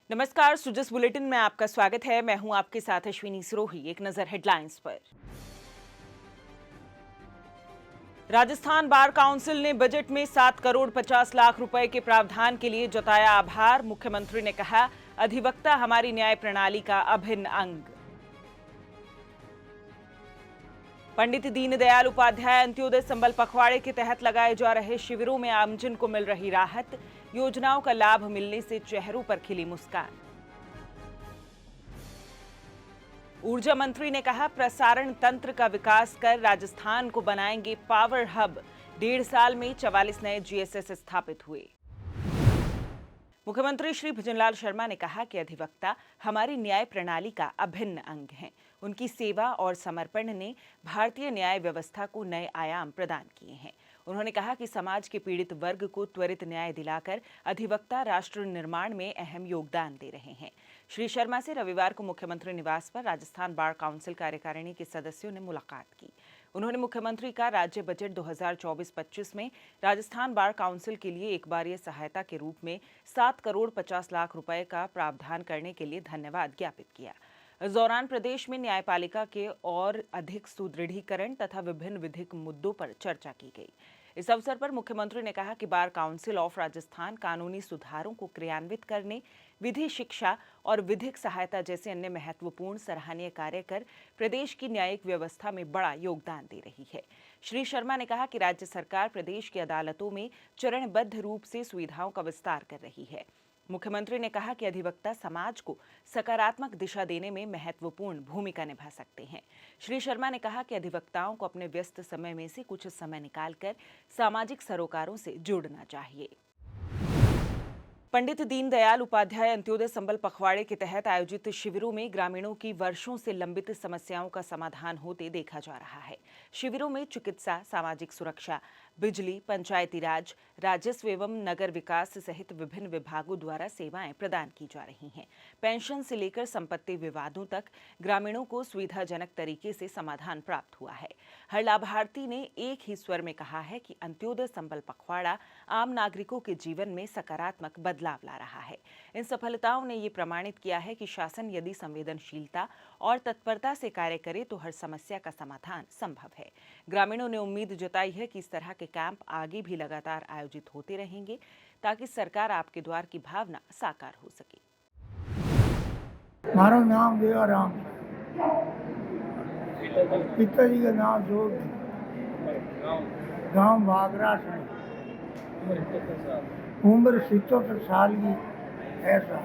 नमस्कार, सुजस बुलेटिन में आपका स्वागत है। मैं हूं आपके साथ अश्विनी सिरोही। एक नजर हेडलाइंस पर। राजस्थान बार काउंसिल ने बजट में 7 करोड़ 50 लाख रुपए के प्रावधान के लिए जताया आभार। मुख्यमंत्री ने कहा, अधिवक्ता हमारी न्याय प्रणाली का अभिन्न अंग। पंडित दीनदयाल उपाध्याय अंत्योदय संबल पखवाड़े के तहत लगाए जा रहे शिविरों में आमजन को मिल रही राहत। योजनाओं का लाभ मिलने से चेहरों पर खिली मुस्कान। ऊर्जा मंत्री ने कहा, प्रसारण तंत्र का विकास कर राजस्थान को बनाएंगे पावर हब। 1.5 साल में 44 नए जीएसएस स्थापित हुए। मुख्यमंत्री श्री भजनलाल शर्मा ने कहा कि अधिवक्ता हमारी न्याय प्रणाली का अभिन्न अंग हैं। उनकी सेवा और समर्पण ने भारतीय न्याय व्यवस्था को नए आयाम प्रदान किए हैं। उन्होंने कहा कि समाज के पीड़ित वर्ग को त्वरित न्याय दिलाकर अधिवक्ता राष्ट्र निर्माण में अहम योगदान दे रहे हैं। श्री शर्मा से रविवार को मुख्यमंत्री निवास पर राजस्थान बार काउंसिल कार्यकारिणी के सदस्यों ने मुलाकात की। उन्होंने मुख्यमंत्री का राज्य बजट 2024-25 में राजस्थान बार काउंसिल के लिए एक बारीय सहायता के रूप में 7 करोड़ 50 लाख रुपए का प्रावधान करने के लिए धन्यवाद ज्ञापित किया। इस दौरान प्रदेश में न्यायपालिका के और अधिक सुदृढ़ीकरण तथा विभिन्न विधिक मुद्दों पर चर्चा की गई। इस अवसर पर मुख्यमंत्री ने कहा कि बार काउंसिल ऑफ राजस्थान कानूनी सुधारों को क्रियान्वित करने, विधि शिक्षा और विधिक सहायता जैसे अन्य महत्वपूर्ण सराहनीय कार्य कर प्रदेश की न्यायिक व्यवस्था में बड़ा योगदान दे रही है। श्री शर्मा ने कहा कि राज्य सरकार प्रदेश की अदालतों में चरणबद्ध रूप से सुविधाओं का विस्तार कर रही है। मुख्यमंत्री ने कहा कि अधिवक्ता समाज को सकारात्मक दिशा देने में महत्वपूर्ण भूमिका निभा सकते हैं। श्री शर्मा ने कहा कि अधिवक्ताओं को अपने व्यस्त समय में से कुछ समय निकालकर सामाजिक सरोकारों से जुड़ना चाहिए। पंडित दीनदयाल उपाध्याय अंत्योदय संबल पखवाड़े के तहत आयोजित शिविरों में ग्रामीणों की वर्षों से लंबित समस्याओं का समाधान होते देखा जा रहा है। शिविरों में चिकित्सा, सामाजिक सुरक्षा, बिजली, पंचायती राज, राजस्व एवं नगर विकास सहित विभिन्न विभागों द्वारा सेवाएं प्रदान की जा रही हैं। पेंशन से लेकर संपत्ति विवादों तक ग्रामीणों को सुविधाजनक तरीके से समाधान प्राप्त हुआ है। हर लाभार्थी ने एक ही स्वर में कहा है कि अंत्योदय संबल पखवाड़ा आम नागरिकों के जीवन में सकारात्मक बदलाव ला रहा है। इन सफलताओं ने ये प्रमाणित किया है कि शासन यदि संवेदनशीलता और तत्परता से कार्य करे तो हर समस्या का समाधान संभव है। ग्रामीणों ने उम्मीद जताई है कि इस तरह के कैंप आगे भी लगातार आयोजित होते रहेंगे ताकि सरकार आपके द्वार की भावना साकार हो सके। मारो नाम देवाराम, पिताजी का नाम जोग, गांव भागरा से, उम्र 77 साल की। ऐसा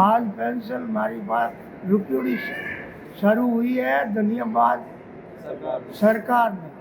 आज पेंशन हमारी बात रुपयोड़ी शुरू हुई है, धन्यवाद सरकार ने।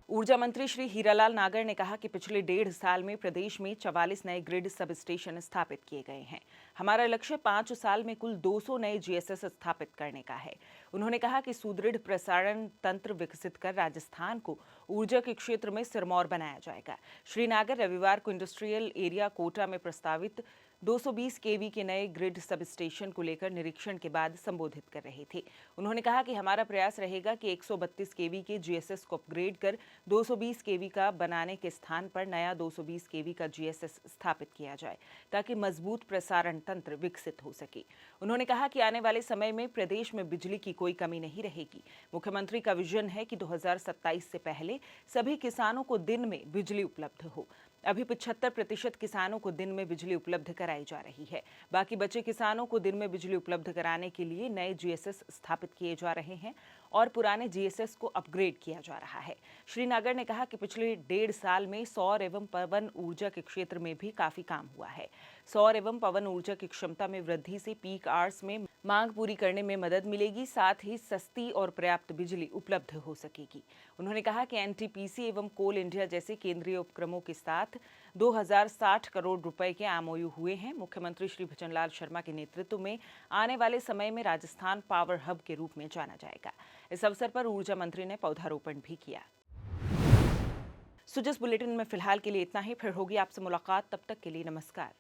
ऊर्जा मंत्री श्री हीरालाल नागर ने कहा कि पिछले 1.5 साल में प्रदेश में 44 नए ग्रिड सब स्टेशन स्थापित किए गए हैं। हमारा लक्ष्य 5 साल में कुल 200 नए जीएसएस स्थापित करने का है। उन्होंने कहा कि सुदृढ़ प्रसारण तंत्र विकसित कर राजस्थान को ऊर्जा के क्षेत्र में सिरमौर बनाया जाएगा। श्री नागर रविवार को इंडस्ट्रियल एरिया कोटा में प्रस्तावित 220 केवी के नए ग्रिड सब स्टेशन को लेकर निरीक्षण के बाद संबोधित कर रहे थे। उन्होंने कहा कि हमारा प्रयास रहेगा कि 132 केवी के जीएसएस को अपग्रेड कर 220 केवी का बनाने के स्थान पर नया 220 केवी का जीएसएस स्थापित किया जाए ताकि मजबूत प्रसारण तंत्र विकसित हो सके। उन्होंने कहा कि आने वाले समय में प्रदेश में बिजली की कोई कमी नहीं रहेगी। मुख्यमंत्री का विजन है कि 2027 से पहले सभी किसानों को दिन में बिजली उपलब्ध हो। अभी 75% किसानों को दिन में बिजली उपलब्ध कराई जा रही है। बाकी बचे किसानों को दिन में बिजली उपलब्ध कराने के लिए नए जीएसएस स्थापित किए जा रहे हैं और पुराने जीएसएस को अपग्रेड किया जा रहा है। श्री नागर ने कहा कि पिछले 1.5 साल में सौर एवं पवन ऊर्जा के क्षेत्र में भी काफी काम हुआ है। सौर एवं पवन ऊर्जा की क्षमता में वृद्धि से पीक आवर्स में मांग पूरी करने में मदद मिलेगी, साथ ही सस्ती और पर्याप्त बिजली उपलब्ध हो सकेगी। उन्होंने कहा कि एनटीपीसी एवं कोल इंडिया जैसे केंद्रीय उपक्रमों के साथ 2060 करोड़ रुपए के एमओयू हुए हैं। मुख्यमंत्री श्री भजनलाल शर्मा के नेतृत्व में आने वाले समय में राजस्थान पावर हब के रूप में जाना जाएगा। इस अवसर पर ऊर्जा मंत्री ने पौधारोपण भी किया। सुजस बुलेटिन में फिलहाल के लिए इतना ही। फिर होगी आपसे मुलाकात, तब तक के लिए नमस्कार।